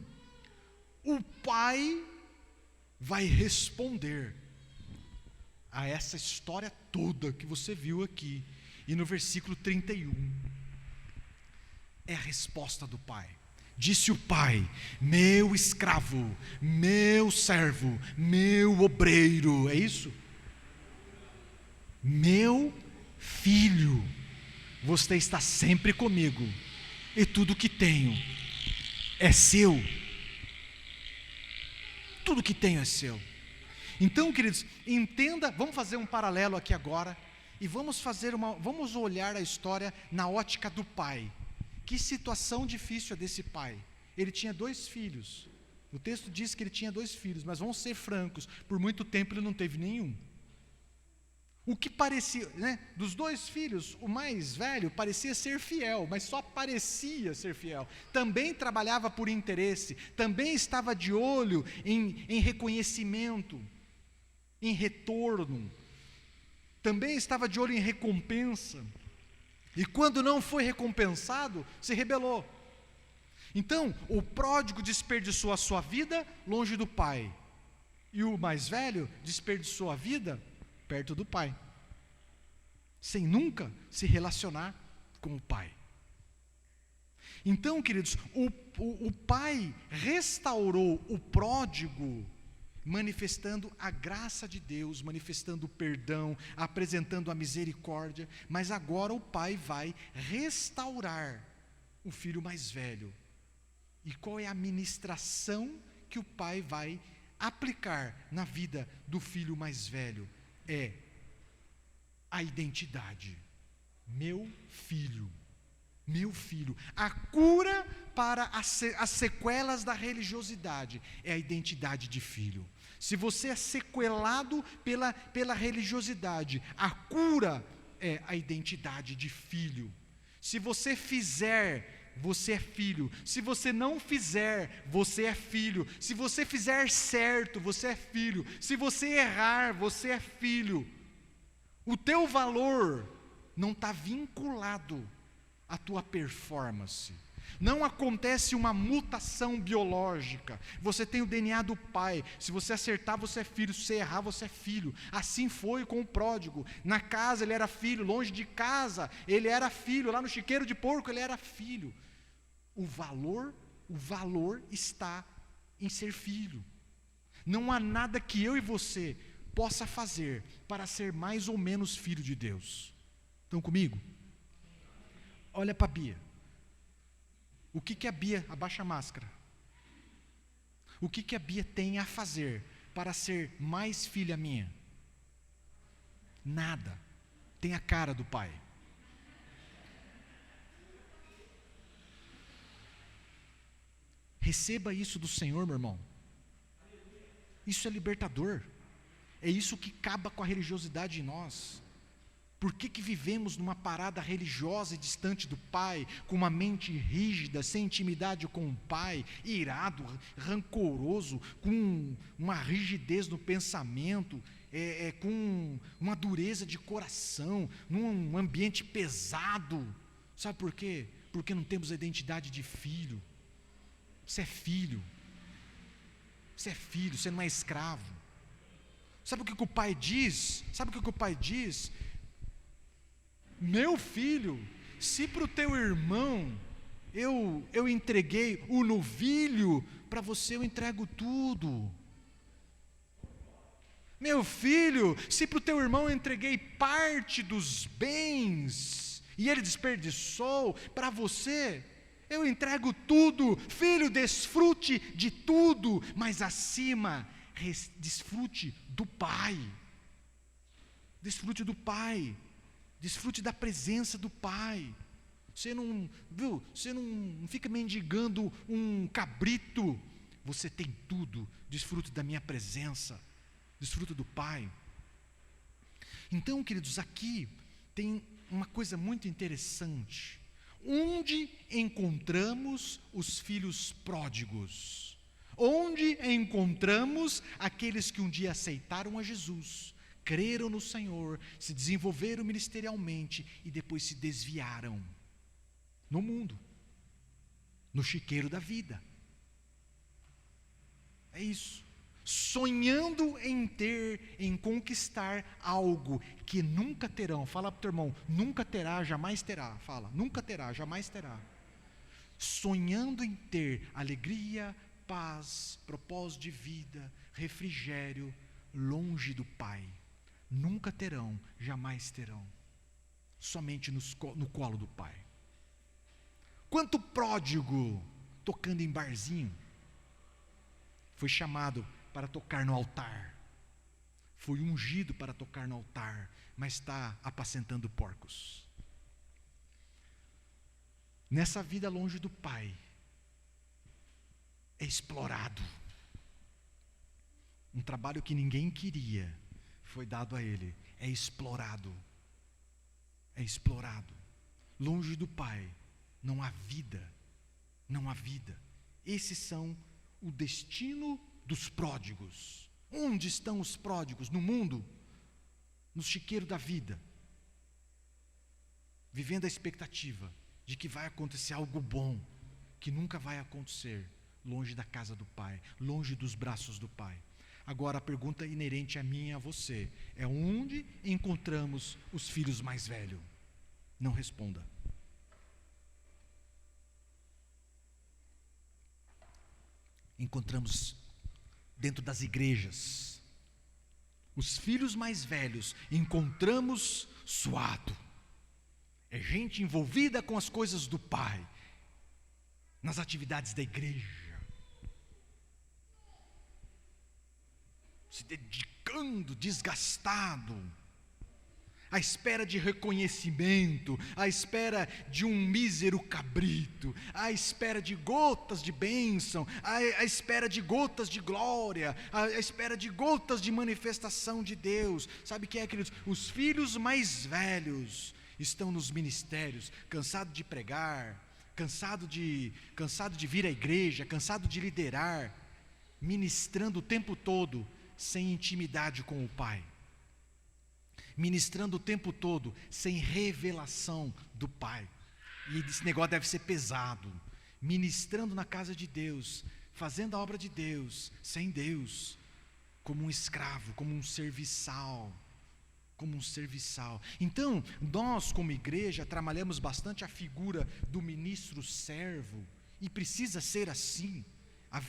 o pai vai responder a essa história toda que você viu aqui, e no versículo 31, é a resposta do pai. Disse o pai: meu escravo, meu servo, meu obreiro, é isso? Meu filho, você está sempre comigo, e tudo que tenho é seu. Tudo que tenho é seu. Então, queridos, entenda, vamos fazer um paralelo aqui agora, e vamos olhar a história na ótica do pai. Que situação difícil é desse pai. Ele tinha 2 filhos. O texto diz que ele tinha 2 filhos, mas vamos ser francos, por muito tempo ele não teve nenhum. O que parecia, dos 2 filhos, o mais velho parecia ser fiel, mas só parecia ser fiel. Também trabalhava por interesse, também estava de olho em reconhecimento, em retorno, também estava de olho em recompensa. E quando não foi recompensado, se rebelou. Então, o pródigo desperdiçou a sua vida longe do pai, e o mais velho desperdiçou a vida perto do pai, sem nunca se relacionar com o pai. Então, queridos, o pai restaurou o pródigo, manifestando a graça de Deus, manifestando o perdão, apresentando a misericórdia, mas agora o pai vai restaurar o filho mais velho. E qual é a ministração que o pai vai aplicar na vida do filho mais velho? É a identidade. Meu filho, a cura para as sequelas da religiosidade é a identidade de filho. Se você é sequelado pela religiosidade, a cura é a identidade de filho. Se você fizer, você é filho. Se você não fizer, você é filho. Se você fizer certo, você é filho. Se você errar, você é filho. O teu valor não está vinculado à tua performance. Não acontece uma mutação biológica. Você tem o DNA do pai. Se você acertar, você é filho. Se você errar, você é filho. Assim foi com o pródigo. Na casa ele era filho, longe de casa ele era filho. Lá no chiqueiro de porco ele era filho. O valor está em ser filho. Não há nada que eu e você possa fazer para ser mais ou menos filho de Deus. Estão comigo? Olha para a Bia. O que a Bia, abaixa a máscara. O que a Bia tem a fazer para ser mais filha minha? Nada. Tem a cara do pai. Receba isso do Senhor, meu irmão. Isso é libertador. É isso que acaba com a religiosidade em nós. Por que vivemos numa parada religiosa e distante do Pai, com uma mente rígida, sem intimidade com o Pai, irado, rancoroso, com uma rigidez no pensamento, com uma dureza de coração, num ambiente pesado? Sabe por quê? Porque não temos a identidade de filho. Você é filho. Você é filho, você não é escravo. Sabe o que o pai diz? Meu filho, se para o teu irmão eu entreguei o novilho, para você eu entrego tudo. Meu filho, se para o teu irmão eu entreguei parte dos bens, e ele desperdiçou, para você eu entrego tudo. Filho, desfrute de tudo, mas acima, desfrute do Pai. Desfrute do Pai. Desfrute da presença do Pai. Você não fica mendigando um cabrito. Você tem tudo. Desfrute da minha presença. Desfrute do Pai. Então, queridos, aqui tem uma coisa muito interessante. onde encontramos os filhos pródigos? Onde encontramos aqueles que um dia aceitaram a Jesus, creram no Senhor, se desenvolveram ministerialmente e depois se desviaram? No mundo, no chiqueiro da vida. É isso. Sonhando em ter, em conquistar algo que nunca terão. Fala para o teu irmão, nunca terá, jamais terá. Fala, nunca terá, jamais terá. Sonhando em ter alegria, paz, propósito de vida, refrigério, longe do Pai. Nunca terão, jamais terão. Somente no colo do Pai. Quanto pródigo tocando em barzinho foi chamado para tocar no altar, foi ungido para tocar no altar, mas está apacentando porcos. Nessa vida longe do Pai, é explorado. Um trabalho que ninguém queria foi dado a ele. É explorado. É explorado. Longe do Pai não há vida. Não há vida. Esses são o destino dos pródigos. Onde estão os pródigos? No mundo, no chiqueiro da vida, vivendo a expectativa de que vai acontecer algo bom, que nunca vai acontecer, longe da casa do Pai, longe dos braços do Pai. Agora a pergunta inerente a mim e a você é: onde encontramos os filhos mais velhos? Não responda. Encontramos dentro das igrejas. Os filhos mais velhos encontramos suado. É gente envolvida com as coisas do Pai, nas atividades da igreja, se dedicando, desgastado, à espera de reconhecimento, à espera de um mísero cabrito, à espera de gotas de bênção, à espera de gotas de glória, à espera de gotas de manifestação de Deus. Sabe o que é, queridos? Os filhos mais velhos estão nos ministérios, cansado de pregar, cansado de vir à igreja, cansado de liderar, ministrando o tempo todo, sem intimidade com o Pai. Ministrando o tempo todo, sem revelação do Pai. E esse negócio deve ser pesado. Ministrando na casa de Deus, fazendo a obra de Deus, sem Deus, como um escravo, como um serviçal. Então, nós como igreja trabalhamos bastante a figura do ministro servo, e precisa ser assim.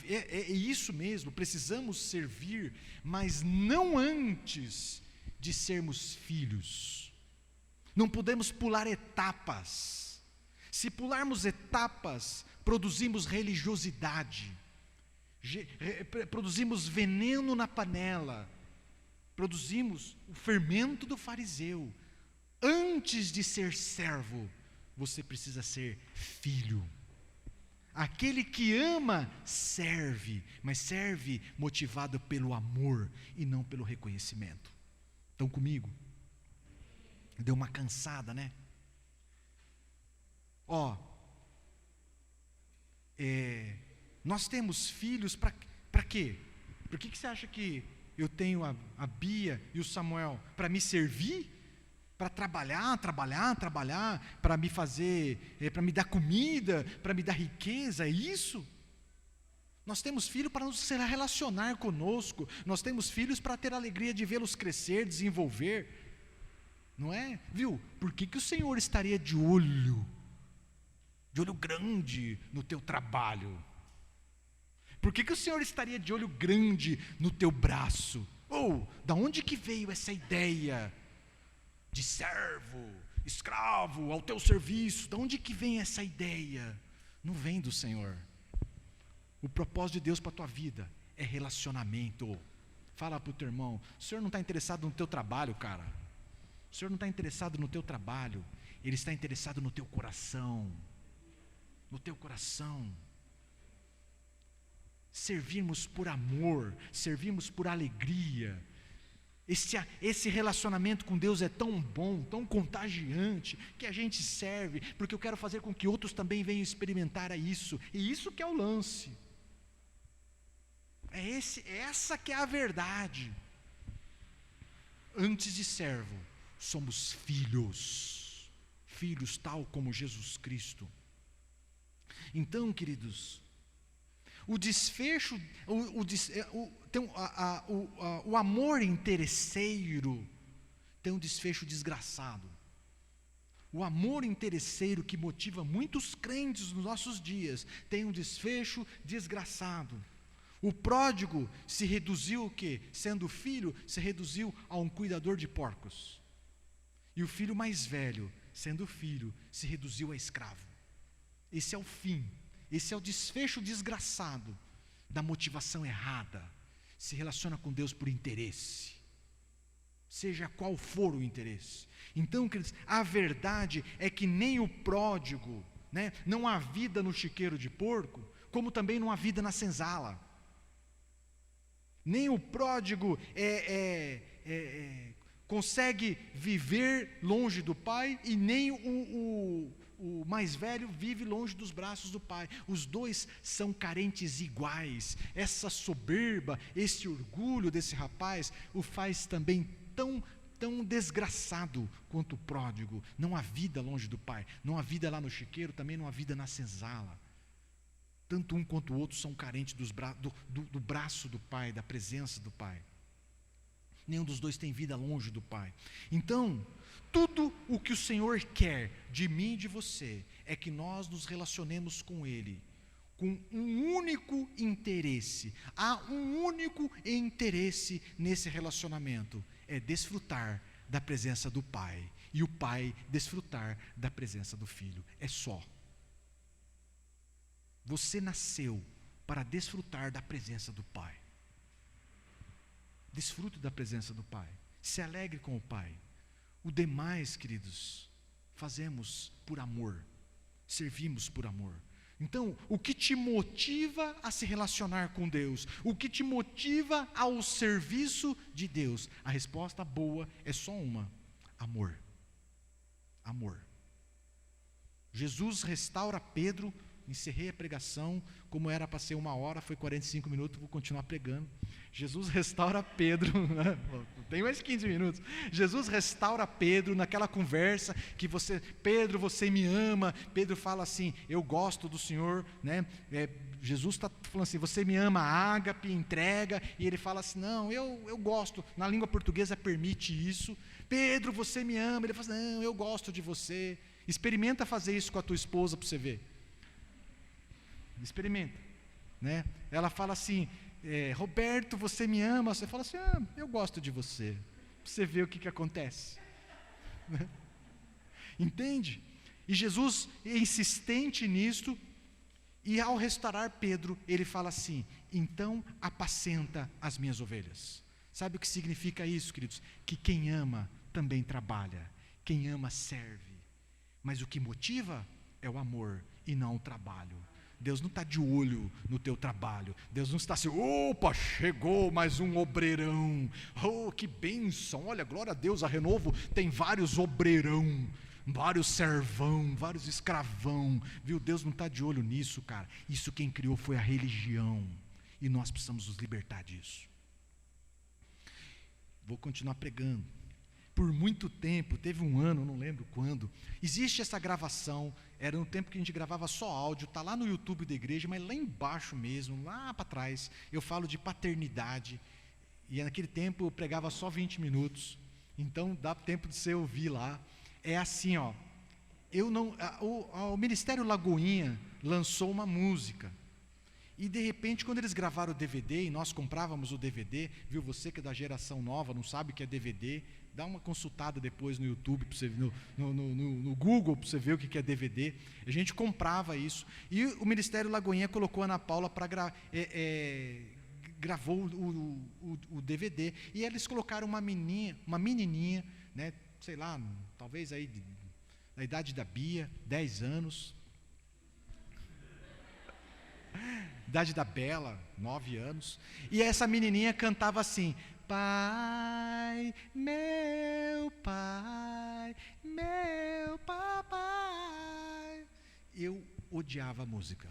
É isso mesmo, precisamos servir, mas não antes de sermos filhos. Não podemos pular etapas. Se pularmos etapas, produzimos religiosidade, produzimos veneno na panela, produzimos o fermento do fariseu. Antes de ser servo, você precisa ser filho. Aquele que ama, serve, mas serve motivado pelo amor e não pelo reconhecimento. Estão comigo? Deu uma cansada, né? Nós temos filhos para quê? Por que você acha que eu tenho a Bia e o Samuel? Para me servir? Para trabalhar, para me fazer, para me dar comida, para me dar riqueza, é isso? Nós temos filhos para nos relacionar conosco, nós temos filhos para ter a alegria de vê-los crescer, desenvolver, não é? Viu? Por que o Senhor estaria de olho grande no teu trabalho? Por que o Senhor estaria de olho grande no teu braço? Da onde que veio essa ideia de servo, escravo, ao teu serviço? Da onde que vem essa ideia? Não vem do Senhor. O propósito de Deus para a tua vida é relacionamento. Fala para o teu irmão: o Senhor não está interessado no teu trabalho, cara. O Senhor não está interessado no teu trabalho, Ele está interessado no teu coração. No teu coração. Servirmos por amor, servirmos por alegria, Esse relacionamento com Deus é tão bom, tão contagiante, que a gente serve, porque eu quero fazer com que outros também venham experimentar isso, e isso que é o lance, essa que é a verdade. Antes de servo, somos filhos, filhos tal como Jesus Cristo. Então, queridos, o desfecho, o amor interesseiro tem um desfecho desgraçado. O amor interesseiro que motiva muitos crentes nos nossos dias tem um desfecho desgraçado. O pródigo se reduziu o quê? Sendo filho, se reduziu a um cuidador de porcos. E o filho mais velho, sendo filho, se reduziu a escravo. Esse é o fim, esse é o desfecho desgraçado da motivação errada. Se relaciona com Deus por interesse, seja qual for o interesse. Então, queridos, a verdade é que nem o pródigo, não há vida no chiqueiro de porco, como também não há vida na senzala. Nem o pródigo consegue viver longe do pai, e nem o mais velho vive longe dos braços do pai. Os dois são carentes iguais. Essa soberba, esse orgulho desse rapaz o faz também tão desgraçado quanto o pródigo. Não há vida longe do pai, não há vida lá no chiqueiro, também não há vida na senzala. Tanto um quanto o outro são carentes do braço do pai, da presença do pai. Nenhum dos dois tem vida longe do pai. Então, tudo o que o Senhor quer de mim e de você é que nós nos relacionemos com Ele com um único interesse. Há um único interesse nesse relacionamento: é desfrutar da presença do Pai, e o Pai desfrutar da presença do Filho. É só. Você nasceu para desfrutar da presença do Pai. Desfrute da presença do Pai. Se alegre com o Pai. O demais, queridos, fazemos por amor. Servimos por amor. Então, o que te motiva a se relacionar com Deus? O que te motiva ao serviço de Deus? A resposta boa é só uma: amor. Amor. Jesus restaura Pedro. Encerrei a pregação, como era para ser 1 hora, foi 45 minutos, vou continuar pregando. Jesus restaura Pedro, tem mais 15 minutos. Jesus restaura Pedro naquela conversa que Pedro, você me ama. Pedro fala assim: eu gosto do Senhor, Jesus está falando assim: você me ama, ágape, entrega. E ele fala assim: não, eu gosto. Na língua portuguesa permite isso. Pedro, você me ama. Ele fala assim: não, eu gosto de você. Experimenta fazer isso com a tua esposa para você ver. Experimenta, Ela fala assim: Roberto, você me ama? Você fala assim: eu gosto de você. Para você ver o que acontece. Entende? E Jesus é insistente nisto, e ao restaurar Pedro, ele fala assim: então apacenta as minhas ovelhas. Sabe o que significa isso, queridos? Que quem ama também trabalha, quem ama serve, mas o que motiva é o amor e não o trabalho. Deus não está de olho no teu trabalho. Deus não está assim: opa, chegou mais um obreirão. Oh, que bênção, olha, glória a Deus, a Renovo tem vários obreirão, vários servão, vários escravão, viu? Deus não está de olho nisso, cara. Isso quem criou foi a religião, e nós precisamos nos libertar disso. Vou continuar pregando. Por muito tempo, teve um ano, não lembro quando, existe essa gravação, era no tempo que a gente gravava só áudio, está lá no YouTube da igreja, mas lá embaixo mesmo, lá para trás, eu falo de paternidade, e naquele tempo eu pregava só 20 minutos, então dá tempo de você ouvir lá. É assim, o Ministério Lagoinha lançou uma música, e de repente, quando eles gravaram o DVD, e nós comprávamos o DVD, viu, você que é da geração nova, não sabe o que é DVD, dá uma consultada depois no YouTube, pra você, no Google, para você ver o que é DVD. A gente comprava isso, e o Ministério Lagoinha colocou a Ana Paula para gravou o DVD, e eles colocaram uma menininha, sei lá, talvez aí da idade da Bia, 10 anos, idade da Bela, 9 anos, e essa menininha cantava assim: Pai, meu pai, meu papai. Eu odiava a música.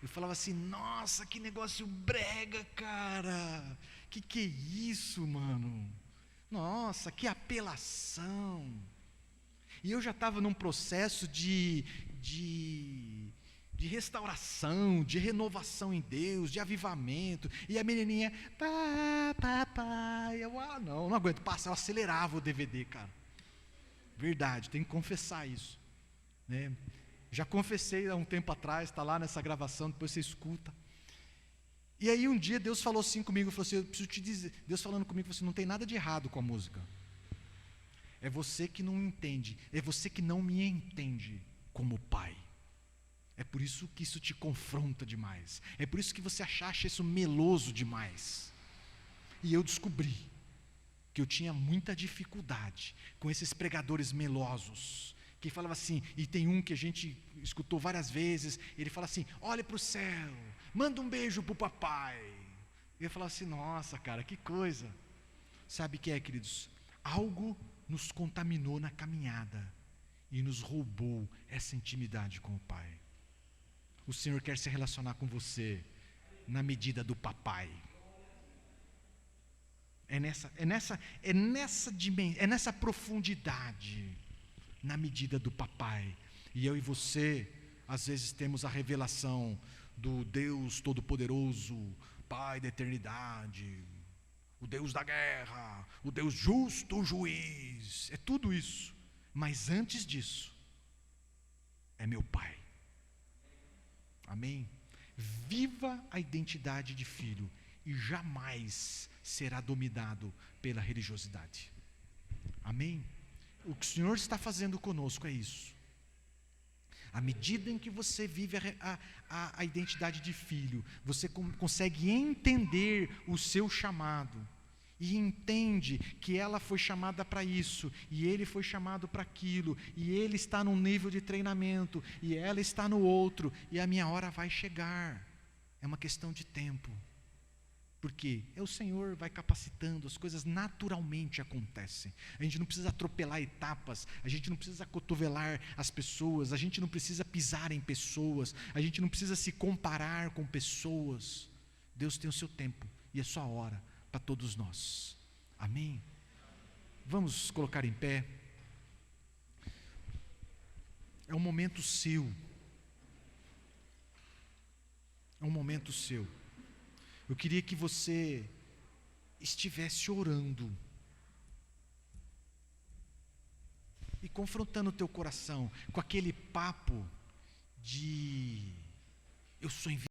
Eu falava assim, nossa, que negócio brega, cara. Que é isso, mano? Nossa, que apelação. E eu já estava num processo de restauração, de renovação em Deus, de avivamento. E a menininha, papai. Eu, não aguento. Passa, eu acelerava o DVD, cara. Verdade, tenho que confessar isso, né? Já confessei há um tempo atrás, está lá nessa gravação, depois você escuta. E aí um dia Deus falou assim comigo, falou assim, eu preciso te dizer, Deus falando comigo, falou assim, não tem nada de errado com a música. É você que não entende, é você que não me entende como pai. É por isso que isso te confronta demais. É por isso que você acha isso meloso demais. E eu descobri que eu tinha muita dificuldade com esses pregadores melosos, que falava assim, e tem um que a gente escutou várias vezes, ele fala assim, olhe para o céu, manda um beijo para o papai. E eu falava assim, nossa cara, que coisa. Sabe o que é, queridos? Algo nos contaminou na caminhada e nos roubou essa intimidade com o Pai. O Senhor quer se relacionar com você na medida do papai. É nessa profundidade, na medida do papai. E eu e você, às vezes temos a revelação do Deus Todo-Poderoso, Pai da eternidade, o Deus da guerra, o Deus justo, juiz, é tudo isso. Mas antes disso, é meu Pai. Amém? Viva a identidade de filho e jamais será dominado pela religiosidade. Amém? O que o Senhor está fazendo conosco é isso. À medida em que você vive a identidade de filho, você consegue entender o seu chamado, e entende que ela foi chamada para isso, e ele foi chamado para aquilo, e ele está num nível de treinamento, e ela está no outro, e a minha hora vai chegar. É uma questão de tempo. Porque o Senhor vai capacitando, as coisas naturalmente acontecem. A gente não precisa atropelar etapas, a gente não precisa cotovelar as pessoas, a gente não precisa pisar em pessoas, a gente não precisa se comparar com pessoas. Deus tem o seu tempo e a sua hora para todos nós. Amém? Vamos colocar em pé. É um momento seu. É um momento seu. Eu queria que você estivesse orando e confrontando o teu coração com aquele papo de eu sou enviado.